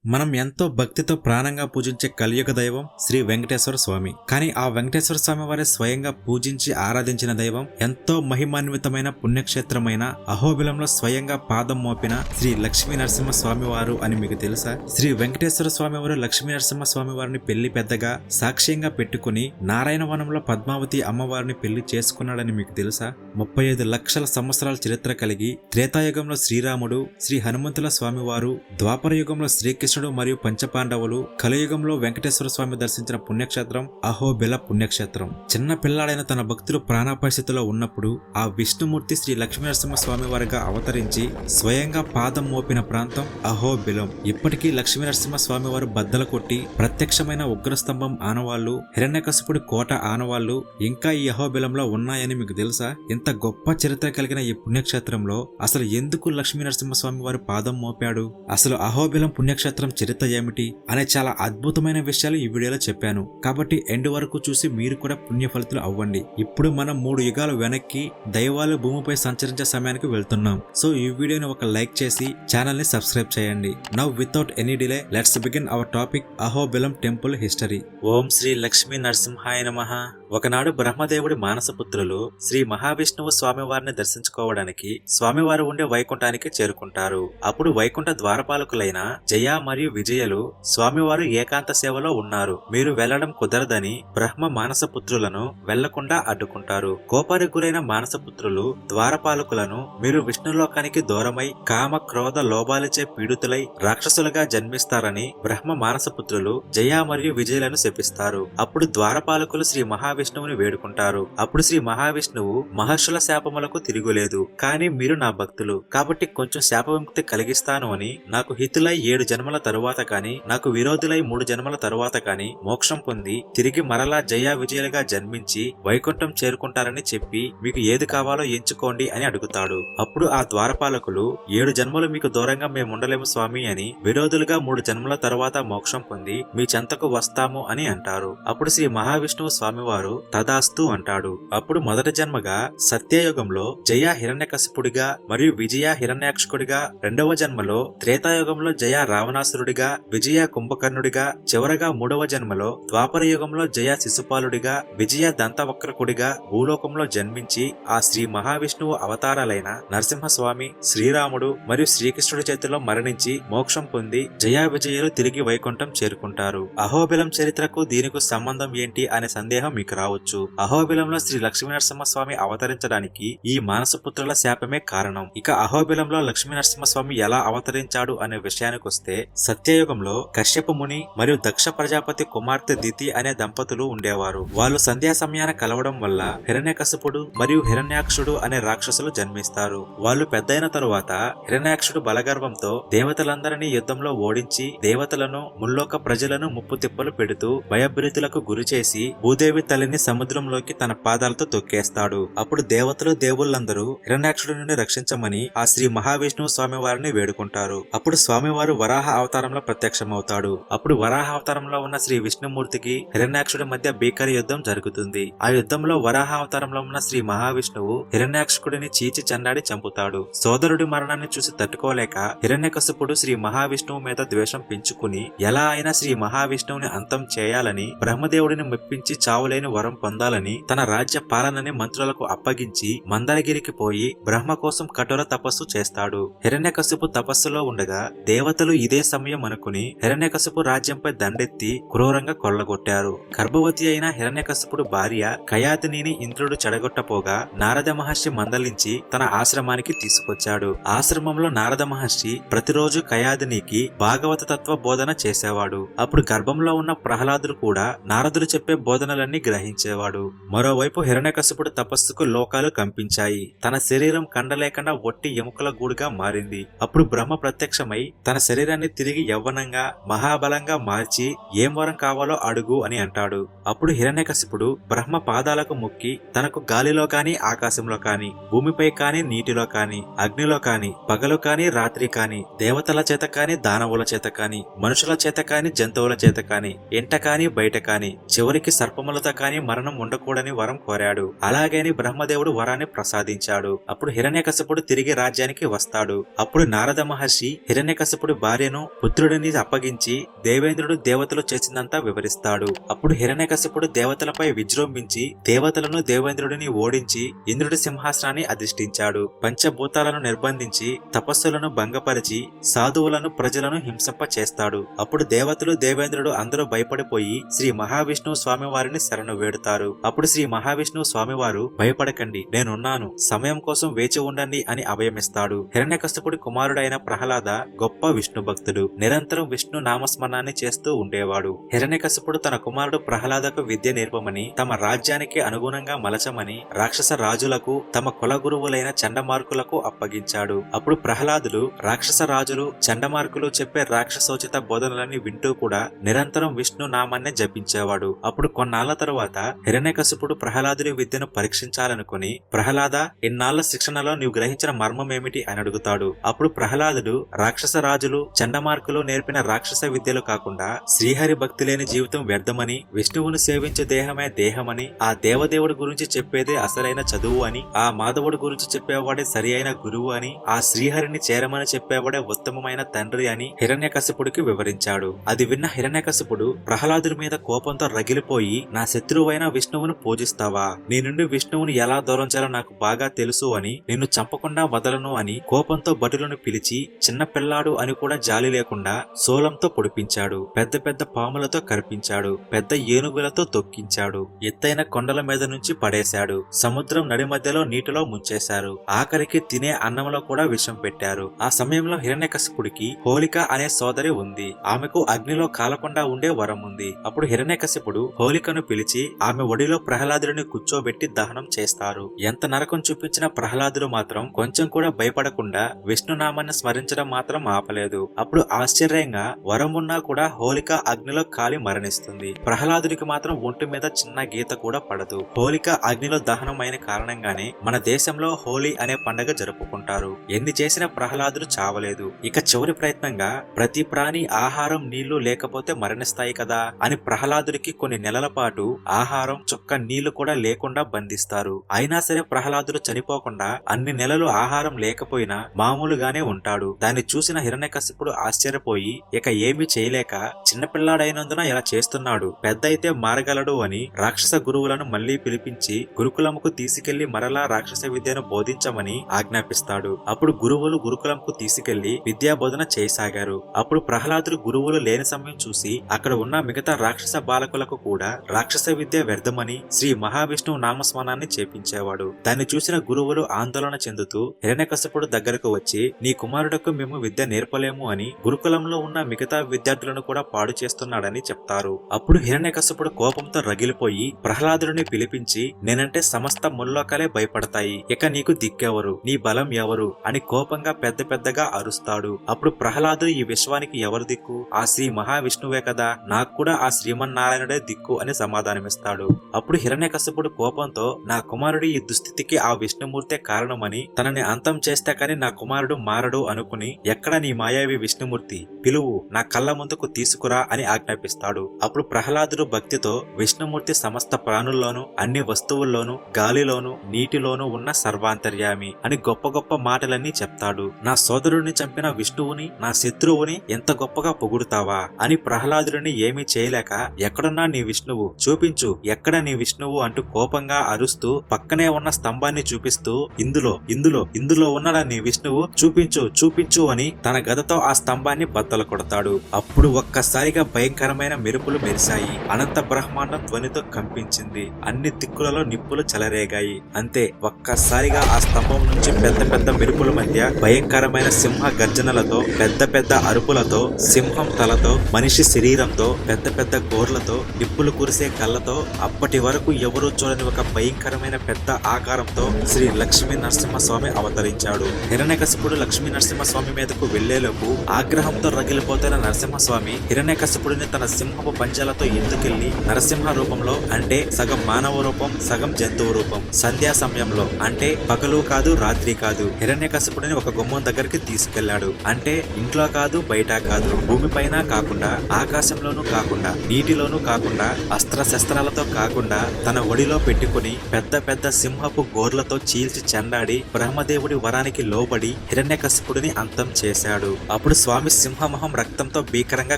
మనం ఎంతో భక్తితో ప్రాణంగా పూజించే కలియుగ దైవం శ్రీ వెంకటేశ్వర స్వామి. కానీ ఆ వెంకటేశ్వర స్వామి వారే స్వయంగా పూజించి ఆరాధించిన దైవం ఎంతో మహిమాన్వితమైన పుణ్యక్షేత్రమైన అహోబిలంలో స్వయంగా పాదం మోపిన శ్రీ లక్ష్మీ నరసింహ స్వామి వారు అని మీకు తెలుసా? శ్రీ వెంకటేశ్వర స్వామి వారు లక్ష్మీ నరసింహ స్వామి వారిని పెళ్లి పెద్దగా సాక్ష్యంగా పెట్టుకుని నారాయణవనంలో పద్మావతి అమ్మవారిని పెళ్లి చేసుకున్నాడని మీకు తెలుసా? 35 లక్షల సంవత్సరాల చరిత్ర కలిగి త్రేతాయుగంలో శ్రీరాముడు, శ్రీ హనుమంతుల స్వామివారు, ద్వాపర యుగంలో శ్రీకృష్ణుడు మరియు పంచపాండవులు, కలియుగంలో వెంకటేశ్వర స్వామి దర్శించిన పుణ్యక్షేత్రం అహోబిల పుణ్యక్షేత్రం. చిన్న పిల్లాడైన తన భక్తులు ప్రాణాపాయ స్థితిలో ఉన్నప్పుడు ఆ విష్ణుమూర్తి శ్రీ లక్ష్మీనరసింహ స్వామి వారిగా అవతరించి స్వయంగా పాదం మోపిన ప్రాంతం అహోబిలం. ఇప్పటికీ లక్ష్మీనరసింహ స్వామి వారు బద్దలు కొట్టి ప్రత్యక్షమైన ఉగ్రస్తంభం ఆనవాళ్లు, హిరణ్యకశిపుడి కోట ఆనవాళ్లు ఇంకా ఈ అహోబిలంలో ఉన్నాయని మీకు తెలుసా? ఇంత గొప్ప చరిత్ర కలిగిన ఈ పుణ్యక్షేత్రంలో అసలు ఎందుకు లక్ష్మీనరసింహ స్వామి వారు పాదం మోపాడు, అసలు అహోబిలం పుణ్యక్షేత్రం చరిత్ర ఏమిటి అనే చాలా అద్భుతమైన విషయాలు ఈ వీడియోలో చెప్పాను. కాబట్టి ఎండ్ వరకు చూసి మీరు కూడా పుణ్య ఫలితులు అవ్వండి. ఇప్పుడు మనం 3 యుగాలు వెనక్కి దైవాలు భూమిపై సంచరించే సమయానికి వెళ్తున్నాం. సో ఈ వీడియోని ఒక లైక్ చేసి ఛానల్ ని సబ్స్క్రైబ్ చేయండి. Now without any delay let's begin our topic Ahobilam temple history. ఓం శ్రీ లక్ష్మీ నరసింహాయ నమః. ఒకనాడు బ్రహ్మదేవుడి మానసపుత్రులు శ్రీ మహావిష్ణువు స్వామివారిని దర్శించుకోవడానికి స్వామివారు ఉండే వైకుంఠానికి చేరుకుంటారు. అప్పుడు వైకుంఠ ద్వారపాలకులైన జయ మరియు విజయలు స్వామివారు ఏకాంత సేవలో ఉన్నారు. మీరు వెళ్లడం కుదరదని బ్రహ్మ మానసపుత్రులను వెళ్లకుండా అడ్డుకుంటారు. కోపానికి గురైన మానసపుత్రులు ద్వారపాలకులను మీరు విష్ణులోకానికి దూరమై కామ క్రోధ లోభాలచే పీడితులై రాక్షసులుగా జన్మిస్తారని బ్రహ్మ మానసపుత్రులు జయ మరియు విజయలను శపిస్తారు. అప్పుడు ద్వారపాలకులు శ్రీ మహావిష్ణువుని వేడుకుంటారు. అప్పుడు శ్రీ మహావిష్ణువు మహర్షుల శాపములకు తిరుగులేదు, కానీ మీరు నా భక్తులు కాబట్టి కొంచెం శాప విముక్తి కలిగిస్తాను అని, నాకు హితులై 7 జన్మల తరువాత కాని, నాకు విరోధులై 3 జన్మల తరువాత కాని మోక్షం పొంది తిరిగి మరలా జయ విజయులుగా జన్మించి వైకుంఠం చేరుకుంటారని చెప్పి మీకు ఏది కావాలో ఎంచుకోండి అని అడుగుతాడు. అప్పుడు ఆ ద్వారపాలకులు 7 జన్మలు మీకు దూరంగా మేముండలేము స్వామి అని, విరోధులుగా 3 జన్మల తరువాత మోక్షం పొంది మీ చెంతకు వస్తాము అని అంటారు. అప్పుడు శ్రీ మహావిష్ణువు స్వామివారు తదాస్తు అంటాడు. అప్పుడు మొదటి జన్మగా సత్యయుగంలో జయ హిరణ్యకశిపుడిగా మరియు విజయ హిరణ్యాక్షకుడిగా, రెండవ జన్మలో త్రేతాయుగంలో జయ రావణాసురుడిగా, విజయ కుంభకర్ణుడిగా, చివరగా 3వ జన్మలో ద్వాపర యుగంలో జయ శిశుపాలుడిగా, విజయ దంతవక్రకుడిగా భూలోకంలో జన్మించి ఆ శ్రీ మహావిష్ణువు అవతారాలైన నరసింహస్వామి, శ్రీరాముడు మరియు శ్రీకృష్ణుడి చేతిలో మరణించి మోక్షం పొంది జయ విజయులు తిరిగి వైకుంఠం చేరుకుంటారు. అహోబిలం చరిత్రకు దీనికి సంబంధం ఏంటి అనే సందేహం మీకు రావచ్చు. అహోబిలంలో శ్రీ లక్ష్మీనరసింహస్వామి అవతరించడానికి ఈ మానసపుత్రుల శాపమే కారణం. ఇక అహోబిలంలో లక్ష్మీనరసింహస్వామి ఎలా అవతరించాడు అనే విషయానికి వస్తే, సత్యయుగంలో కశ్యప ముని మరియు దక్ష ప్రజాపతి కుమార్తె దితి అనే దంపతులు ఉండేవారు. వాళ్ళు సంధ్యా సమయాన కలవడం వల్ల హిరణ్యకశిపుడు మరియు హిరణ్యాక్షుడు అనే రాక్షసులు జన్మిస్తారు. వాళ్ళు పెద్దయిన తరువాత హిరణ్యాక్షుడు బలగర్వంతో దేవతలందరినీ యుద్ధంలో ఓడించి దేవతలను ముల్లోక ప్రజలను ముప్పు తిప్పలు పెడుతూ భయభ్రీతులకు గురి చేసి భూదేవి తల్లిని సముద్రంలోకి తన పాదాలతో తొక్కేస్తాడు. అప్పుడు దేవతలు దేవుళ్ళందరూ హిరణ్యాక్షుడి నుండి రక్షించమని ఆ శ్రీ మహావిష్ణువు స్వామి వారిని వేడుకుంటారు. అప్పుడు స్వామివారు వరాహ అవతారంలో ప్రత్యక్షమవుతాడు. అప్పుడు వరాహ అవతారంలో ఉన్న శ్రీ విష్ణుమూర్తికి హిరణ్యాక్షుడి మధ్య భీకర యుద్ధం జరుగుతుంది. ఆ యుద్ధంలో వరాహ అవతారంలో ఉన్న శ్రీ మహావిష్ణువు హిరణ్యాక్షకుడిని చీచి చెండాడి చంపుతాడు. సోదరుడి మరణాన్ని చూసి తట్టుకోలేక హిరణ్యకశిపుడు శ్రీ మహావిష్ణువు మీద ద్వేషం పెంచుకుని ఎలా అయినా శ్రీ మహావిష్ణువుని అంతం చేయాలని, బ్రహ్మదేవుడిని మెప్పించి చావులేని వరం పొందాలని తన రాజ్య పాలనని మంత్రులకు అప్పగించి మందరగిరికి పోయి బ్రహ్మ కోసం కఠోర తపస్సు చేస్తాడు. హిరణ్యకశిపు తపస్సులో ఉండగా దేవతలు ఇదే సమయం అనుకుని హిరణ్యకశిపు రాజ్యంపై దండెత్తి క్రూరంగా కొల్లగొట్టారు. గర్భవతి అయిన హిరణ్యకశిపుడు భార్య కయాతిని ఇంద్రుడు చెడగొట్టపోగా నారద మహర్షి మందలించి తన ఆశ్రమానికి తీసుకొచ్చాడు. ఆశ్రమంలో నారద మహర్షి ప్రతిరోజు కయాదినికి భాగవత తత్వ బోధన చేసేవాడు. అప్పుడు గర్భంలో ఉన్న ప్రహ్లాదుడు కూడా నారదుడు చెప్పే బోధనలన్నీ గ్రహించేవాడు. మరోవైపు హిరణ్యకశిపుడు తపస్సుకు లోకాలు కంపించాయి. తన శరీరం కండలేకుండా ఒట్టి ఎముకల గూడుగా మారింది. అప్పుడు బ్రహ్మ ప్రత్యక్షమై తన శరీరాన్ని తిరిగి యవ్వనంగా మహాబలంగా మార్చి ఏం వరం కావాలో అడుగు అని అంటాడు. అప్పుడు హిరణ్యకశిపుడు బ్రహ్మ పాదాలకు మొక్కి తనకు గాలిలో కాని, ఆకాశంలో కాని, భూమిపై కాని, నీటిలో కాని, అగ్నిలో కాని, పగలు కాని, రాత్రి కాని, దేవతల చేత కాని, దానవుల చేత కాని, మనుషుల చేత కాని, జంతువుల చేత కాని, ఎంట కాని, బయట కాని, చివరికి సర్పములతో కాని మరణం ఉండకూడని వరం కోరాడు. అలాగని బ్రహ్మదేవుడు దేవదేవుడు వరాన్ని ప్రసాదించాడు. అప్పుడు హిరణ్యకశిపుడు తిరిగి రాజ్యానికి వస్తాడు. అప్పుడు నారద మహర్షి హిరణ్యకశిపుడి భార్యను పుత్రుడిని అప్పగించి దేవేంద్రుడు దేవతలు చేసిందంతా వివరిస్తాడు. అప్పుడు హిరణ్యకశిపుడు దేవతలపై విజృంభించి దేవతలను దేవేంద్రుడిని ఓడించి ఇంద్రుడి సింహాసనాన్ని అధిష్ఠించాడు. పంచభూతాలను నిర్బంధించి తపస్సులను భంగపరిచి సాధువులను ప్రజలను హింసింప చేస్తాడు. అప్పుడు దేవతలు దేవేంద్రుడు అందరూ భయపడిపోయి శ్రీ మహావిష్ణువు స్వామి వారిని శరణు వేడుతారు. అప్పుడు శ్రీ మహావిష్ణువు స్వామివారు భయపడకండి, నేనున్నాను, సమయం కోసం వేచి ఉండండి అని అభయమిస్తాడు. హిరణ్యకశిపుడి కుమారుడైన ప్రహ్లాద గొప్ప విష్ణు భక్తుడు. నిరంతరం విష్ణు నామస్మరణాన్ని చేస్తూ ఉండేవాడు. హిరణ్యకశిపుడు తన కుమారుడు ప్రహ్లాదకు విద్య నేర్పమని, తమ రాజ్యానికి అనుగుణంగా మలచమని రాక్షస రాజులకు తమ కుల గురువులైన చండమార్కులకు అప్పగించాడు. అప్పుడు ప్రహ్లాదుడు రాక్షస రాజులు చండమార్కులు చెప్పే రాక్షసోచిత బోధనలన్నీ వింటూ కూడా నిరంతరం విష్ణు నామాన్నే జపించేవాడు. అప్పుడు కొన్నాళ్ల తరువాత హిరణ్యకశిపుడు ప్రహ్లాదుడి విద్యను పరీక్షించాలనుకుని, ప్రహ్లాద, ఇన్నాళ్ల శిక్షణలో నీవు గ్రహించిన మర్మం ఏమిటి అని అడుగుతాడు. అప్పుడు ప్రహ్లాదుడు రాక్షస రాజులు చండమార్కులు నేర్పిన రాక్షస విద్యలు కాకుండా శ్రీహరి భక్తి లేని జీవితం వ్యర్థమని, విష్ణువును సేవించే దేహమే దేహమని, ఆ దేవదేవుడి గురించి చెప్పేదే అసలైన చదువు అని, ఆ మాధవుడి గురించి చెప్పేవాడే సరి అయిన గురువు అని, ఆ శ్రీహరిని చేరమని చెప్పేవాడే ఉత్తమమైన తండ్రి అని హిరణ్యకశిపుడికి వివరించాడు. అది విన్న హిరణ్యకశిపుడు ప్రహ్లాదుడి మీద కోపంతో రగిలిపోయి, నా శత్రువైన విష్ణువును పూజిస్తావా? నీ నుండి విష్ణువుని ఎలా దూరం చేయాలో నాకు బాగా తెలుసు అని, నిన్ను చంపకుండా వదలను అని కోపంతో భటులను పిలిచి చిన్న పిల్లాడు అని కూడా జాలి లేకుండా శూలంతో పొడిపించాడు. పెద్ద పెద్ద పాములతో కరిపించాడు. పెద్ద ఏనుగులతో తొక్కించాడు. ఎత్తైన కొండల మీద నుంచి పడేశాడు. సముద్రం నడి మధ్యలో నీటిలో ముంచేశారు. ఆఖరికి తినే అన్నంలో కూడా విషం పెట్టారు. ఆ సమయంలో హిరణ్యకశిపుడికి హోలిక అనే సోదరి ఉంది. ఆమెకు అగ్నిలో కాలకుండా ఉండే వరం ఉంది. అప్పుడు హిరణ్యకశిపుడు హోలికను పిలిచి ఆమె ఒడిలో ప్రహ్లాదుడిని కూర్చోబెట్టి దహనం చేస్తారు. ఎంత నరకం చూపించిన ప్రహ్లాదుడు మాత్రం కొంచెం కూడా భయపడకుండా విష్ణునామాన్ని స్మరించడం మాత్రం ఆపలేదు. అప్పుడు ఆశ్చర్యంగా వరం ఉన్నా కూడా హోలిక అగ్నిలో కాలి మరణిస్తుంది. ప్రహ్లాదుడికి మాత్రం ఒంటి మీద చిన్న గీత కూడా పడదు. హోలిక అగ్నిలో దహనం అయిన కారణంగానే మన దేశంలో హోలీ అనే పండుగ జరుపుకుంటారు. ఎన్ని చేసిన ప్రహ్లాదుడు చావలేదు. ఇక చివరి ప్రయత్నంగా ప్రతి ప్రాణి ఆహారం నీళ్లు లేకపోతే మరణిస్తాయి కదా అని ప్రహ్లాదుడికి కొన్ని నెలల పాటు ఆహారం చుక్క నీళ్లు కూడా లేకుండా బంధిస్తారు. అయినా సరే ప్రహ్లాదుడు చనిపోకుండా అన్ని నెలలు ఆహారం లేకపోయినా మామూలుగానే ఉంటాడు. దాన్ని చూసిన హిరణ్యకశిపుడు ఆశ్చర్యపోయి ఇక ఏమీ చేయలేక చిన్నపిల్లాడైనందున ఇలా చేస్తున్నాడు, పెద్ద అయితే మారగలడు అని రాక్షస గురువులను మళ్లీ పిలిపించి గురుకులంకు తీసుకెళ్లి మరలా రాక్షస విద్యను బోధించమని ఆజ్ఞాపిస్తాడు. అప్పుడు గురువులు గురుకులంకు తీసుకెళ్లి విద్యా బోధన చేయసాగారు. అప్పుడు ప్రహ్లాదుడు గురువులు లేని సమయం చూసి అక్కడ ఉన్న మిగతా రాక్షస బాలకులకు కూడా రాక్షస విద్య వ్యర్థమని శ్రీ మహావిష్ణువు నామస్మరణాన్ని చేపించేవాడు. దాన్ని చూసిన గురువులు ఆందోళన చెందుతూ హిరణ్యకశిపుడు దగ్గరకు వచ్చి, నీ కుమారుడకు మేము విద్య నేర్పలేము అని గురుకులంలో ఉన్న మిగతా విద్యార్థులను కూడా పాడు చేస్తున్నాడని చెప్తారు. అప్పుడు హిరణ్యకశిపుడు కోపంతో రగిలిపోయి ప్రహ్లాదుడిని పిలిపించి, నేనంటే సమస్త ముల్లోకాలే భయపడతాయి, ఇక నీకు దిక్కెవరు, నీ బలం ఎవరు అని కోపంగా పెద్ద పెద్దగా అరుస్తాడు. అప్పుడు ప్రహ్లాదుడు ఈ విశ్వానికి ఎవరు దిక్కు? ఆ శ్రీ మహావిష్ణువే కదా, నాకు కూడా ఆ శ్రీమన్నారాయణుడే దిక్కు అని సమాధానమిస్తాడు. అప్పుడు హిరణ్యకశిపుడు కోపంతో, నా కుమారుడు ఈ దుస్థితికి ఆ విష్ణుమూర్తే కారణమని, తనని అంతం చేస్తే కాని నా కుమారుడు మారడు అనుకుని, ఎక్కడ నీ మాయావి విష్ణుమూర్తి, పిలువు, నా కళ్ళ ముందుకు తీసుకురా అని ఆజ్ఞాపిస్తాడు. అప్పుడు ప్రహ్లాదుడు భక్తితో, విష్ణుమూర్తి సమస్త ప్రాణుల్లోనూ అన్ని వస్తువుల్లోనూ గాలిలోనూ నీటిలోనూ ఉన్న సర్వాంతర్యామి అని గొప్ప గొప్ప మాటలన్నీ చెప్తాడు. నా సోదరుడిని చంపిన విష్ణువుని, నా శత్రువుని ఎంత గొప్పగా పొగుడుతావా అని ప్రహ్లాదుడిని ఏమీ చేయలేక, ఎక్కడున్నా నీ విష్ణువు, చూపించు, ఎక్కడ నీ విష్ణువు అంటూ కోపంగా అరుస్తూ పక్కనే ఉన్న స్తంభాన్ని చూపిస్తూ, ఇందులో ఇందులో ఇందులో ఉన్నాడా నీ విష్ణువు, చూపించు చూపించు అని తన గదతో ఆ స్తంభాన్ని బద్దలు కొడతాడు. అప్పుడు ఒక్కసారిగా భయంకరమైన మెరుపులు మెరిశాయి. అనంత బ్రహ్మాండం ధ్వనితో కంపించింది. అన్ని దిక్కులలో నిప్పులు చెలరేగాయి. అంతే, ఒక్కసారిగా ఆ స్తంభం నుంచి పెద్ద పెద్ద మెరుపుల మధ్య భయంకరమైన సింహ గర్జనలతో, పెద్ద పెద్ద అరుపులతో, సింహం తలతో, మనిషి శరీరంతో, పెద్ద పెద్ద గోర్లతో, నిప్పులు కురిసే కళ్ళతో, అప్పటి వరకు ఎవరూ చూడని ఒక భయంకరమైన పెద్ద ఆకారంతో శ్రీ లక్ష్మీ నరసింహస్వామి అవతరించాడు. హిరణ్యకశిపుడు లక్ష్మీ నరసింహస్వామి మీదకు వెళ్లేలోపు ఆగ్రహంతో రగిలిపోతున్న నరసింహస్వామి హిరణ్యకశిపుడిని తన సింహపు పంజాలతో ఎత్తుకెళ్లి నరసింహ రూపంలో, అంటే సగం మానవ రూపం సగం జంతువు రూపం, సంధ్యా సమయంలో, అంటే పగలు కాదు రాత్రి కాదు, హిరణ్యకశిపుడిని ఒక గుమ్మం దగ్గరికి తీసుకెళ్లాడు. అంటే ఇంట్లో కాదు బయట కాదు, భూమిపైన కాకుండా, ఆకాశంలోనూ కాకుండా, నీటిలోనూ కాకుండా, అస్త్ర శస్త్రాలతో కాకుండా తన ఒడిలో పెట్టుకుని పెద్ద పెద్ద పెద్ద సింహపు గోర్లతో చీల్చి చెండాడి బ్రహ్మదేవుడి వరానికి లోబడి హిరణ్యకశిపుడిని అంతం చేశాడు. అప్పుడు స్వామి సింహమొహం రక్తంతో భీకరంగా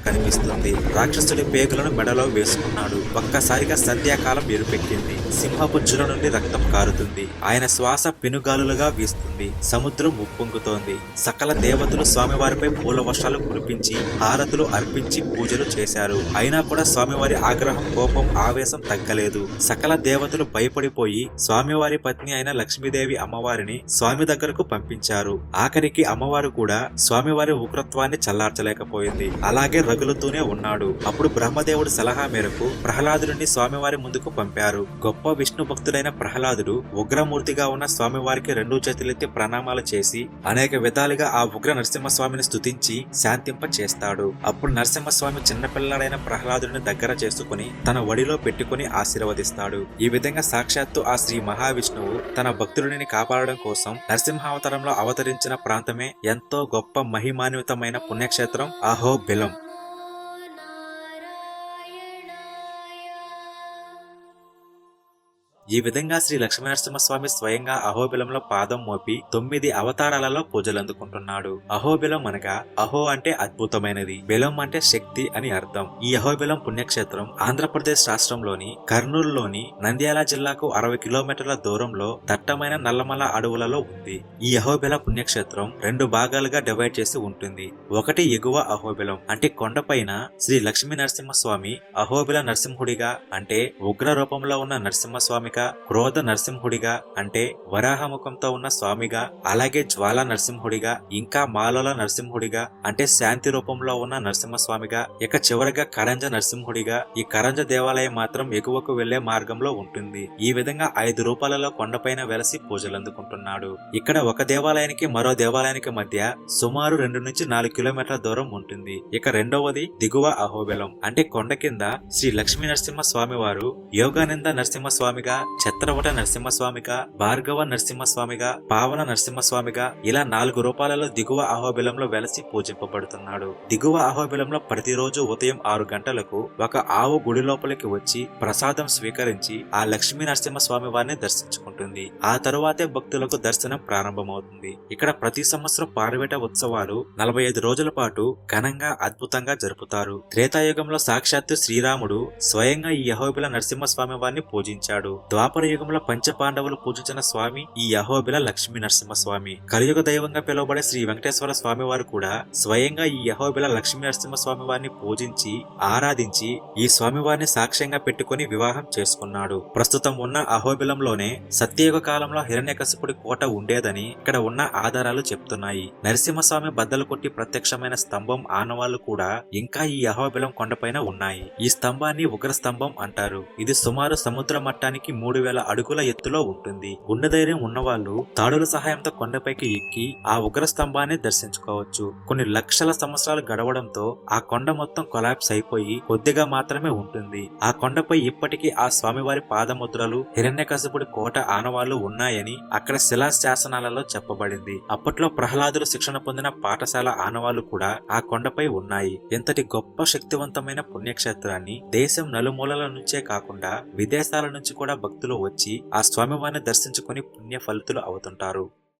కనిపిస్తుంది. రాక్షసుడి పేగులను మెడలో వేసుకున్నాడు. ఒక్కసారిగా సంధ్యాకాలం ఎరుపెక్కింది. సింహపు జుల నుండి రక్తం కారుతుంది. ఆయన శ్వాస పెనుగాలులుగా వీస్తుంది. సముద్రం ఉప్పొంగుతోంది. సకల దేవతలు స్వామివారిపై పూల వర్షాలు కురిపించి హారతులు అర్పించి పూజలు చేశారు. అయినా కూడా స్వామివారి ఆగ్రహం, కోపం, ఆవేశం తగ్గలేదు. సకల దేవతలు భయపడిపోయి స్వామివారి పత్ని అయిన లక్ష్మీదేవి అమ్మవారిని స్వామి దగ్గరకు పంపించారు. ఆఖరికి అమ్మవారు కూడా స్వామివారి ఉగ్రత్వాన్ని చల్లార్చలేకపోయింది. అలాగే రగులుతూనే ఉన్నాడు. అప్పుడు బ్రహ్మదేవుడి సలహా మేరకు ప్రహ్లాదుడిని స్వామివారి ముందుకు పంపారు. గొప్ప విష్ణు భక్తుడైన ప్రహ్లాదుడు ఉగ్రమూర్తిగా ఉన్న స్వామివారికి రెండు చేతులెత్తి ప్రణామాలు చేసి అనేక విధాలుగా ఆ ఉగ్ర నరసింహస్వామిని స్తుతించి శాంతింప చేస్తాడు. అప్పుడు నరసింహస్వామి చిన్నపిల్లడైన ప్రహ్లాదుడిని దగ్గర చేసుకుని తన వడిలో పెట్టుకుని ఆశీర్వదిస్తాడు. ఈ విధంగా సాక్షాత్తు ఆ శ్రీ మహావిష్ణువు తన భక్తుడిని కాపాడడం కోసం నరసింహావతారంలో అవతరించిన ప్రాంతమే ఎంతో గొప్ప మహిమాన్వితమైన పుణ్యక్షేత్రం అహోబిలం. ఈ విధంగా శ్రీ లక్ష్మీనరసింహస్వామి స్వయంగా అహోబిలంలో పాదం మోపి 9 అవతారాలలో పూజలందుకుంటున్నాడు. అహోబిలం అనగా అహో అంటే అద్భుతమైనది, బిలం అంటే శక్తి అని అర్థం. ఈ అహోబిలం పుణ్యక్షేత్రం ఆంధ్రప్రదేశ్ రాష్ట్రంలోని కర్నూలులోని నంద్యాల జిల్లాకు 60 కిలోమీటర్ల దూరంలో దట్టమైన నల్లమల అడవులలో ఉంది. ఈ అహోబిల పుణ్యక్షేత్రం 2 భాగాలుగా డివైడ్ చేసి ఉంటుంది. ఒకటి ఎగువ అహోబిలం అంటే కొండపైన శ్రీ లక్ష్మీ నరసింహస్వామి అహోబిల నరసింహుడిగా అంటే ఉగ్ర రూపంలో ఉన్న నరసింహస్వామి, క్రోధ నరసింహుడిగా అంటే వరాహముఖంతో ఉన్న స్వామిగా, అలాగే జ్వాల నరసింహుడిగా, ఇంకా మాలల నరసింహుడిగా అంటే శాంతి రూపంలో ఉన్న నరసింహస్వామిగా, ఇక చివరిగా కరంజ నరసింహుడిగా. ఈ కరంజ దేవాలయం మాత్రం ఎగువకు వెళ్లే మార్గంలో ఉంటుంది. ఈ విధంగా 5 రూపాలలో కొండపైన వెలసి పూజలందుకుంటున్నాడు. ఇక్కడ ఒక దేవాలయానికి మరో దేవాలయానికి మధ్య సుమారు 2 నుంచి 4 కిలోమీటర్ల దూరం ఉంటుంది. ఇక రెండవది దిగువ అహోబిలం అంటే కొండ కింద శ్రీ లక్ష్మీ నరసింహ స్వామి వారు యోగానంద నరసింహస్వామిగా, ఛత్రవట నరసింహస్వామిగా, భార్గవ నరసింహస్వామిగా, పావన నరసింహస్వామిగా ఇలా 4 రూపాలలో దిగువ అహోబిలంలో వెలసి పూజింపబడుతున్నాడు. దిగువ అహోబిలంలో ప్రతిరోజు ఉదయం 6 గంటలకు ఒక ఆవు గుడి లోపలికి వచ్చి ప్రసాదం స్వీకరించి ఆ లక్ష్మీ నరసింహస్వామి వారిని దర్శించుకుంటుంది. ఆ తరువాతే భక్తులకు దర్శనం ప్రారంభమవుతుంది. ఇక్కడ ప్రతి సంవత్సరం పార్వేట ఉత్సవాలు 45 రోజుల పాటు ఘనంగా అద్భుతంగా జరుపుతారు. త్రేతాయుగంలో సాక్షాత్తు శ్రీరాముడు స్వయంగా ఈ అహోబిల నరసింహస్వామి వారిని పూజించాడు. ద్వాపర యుగంలో పంచపాండవులు పూజించిన స్వామి ఈ అహోబిల లక్ష్మీ నరసింహస్వామి. కలియుగ దైవంగా పిలువబడే శ్రీ వెంకటేశ్వర స్వామి వారు కూడా స్వయంగా ఈ అహోబిల లక్ష్మీ నరసింహస్వామి వారిని పూజించి ఆరాధించి ఈ స్వామివారిని సాక్ష్యంగా పెట్టుకుని వివాహం చేసుకున్నాడు. ప్రస్తుతం ఉన్న అహోబిలంలోనే సత్యయుగ కాలంలో హిరణ్యకశిపుడి కోట ఉండేదని ఇక్కడ ఉన్న ఆధారాలు చెప్తున్నాయి. నరసింహస్వామి బద్దలు కొట్టి ప్రత్యక్షమైన స్తంభం ఆనవాళ్లు కూడా ఇంకా ఈ అహోబిలం కొండపైన ఉన్నాయి. ఈ స్తంభాన్ని ఉగ్ర స్తంభం అంటారు. ఇది సుమారు సముద్ర మట్టానికి 3000 అడుగుల ఎత్తులో ఉంటుంది. గుండె ధైర్యం ఉన్నవాళ్లు తాడుల సహాయంతో కొండపైకి ఎక్కి ఆ ఉగ్ర స్తంభాన్ని దర్శించుకోవచ్చు. కొన్ని లక్షల సంవత్సరాలు గడవడంతో ఆ కొండ మొత్తం కొలాప్స్ అయిపోయి కొద్దిగా మాత్రమే ఉంటుంది. ఆ కొండపై ఇప్పటికీ ఆ స్వామివారి పాదముద్రలు, హిరణ్యకశిపుడి కోట ఆనవాళ్లు ఉన్నాయని అక్కడ శిలా శాసనాలలో చెప్పబడింది. అప్పట్లో ప్రహ్లాదులు శిక్షణ పొందిన పాఠశాల ఆనవాళ్లు కూడా ఆ కొండపై ఉన్నాయి. ఇంతటి గొప్ప శక్తివంతమైన పుణ్యక్షేత్రాన్ని దేశం నలుమూలల నుంచే కాకుండా విదేశాల నుంచి కూడా భక్తులు వచ్చి ఆ స్వామివారిని దర్శించుకుని పుణ్య ఫలితులు అవుతుంటారు.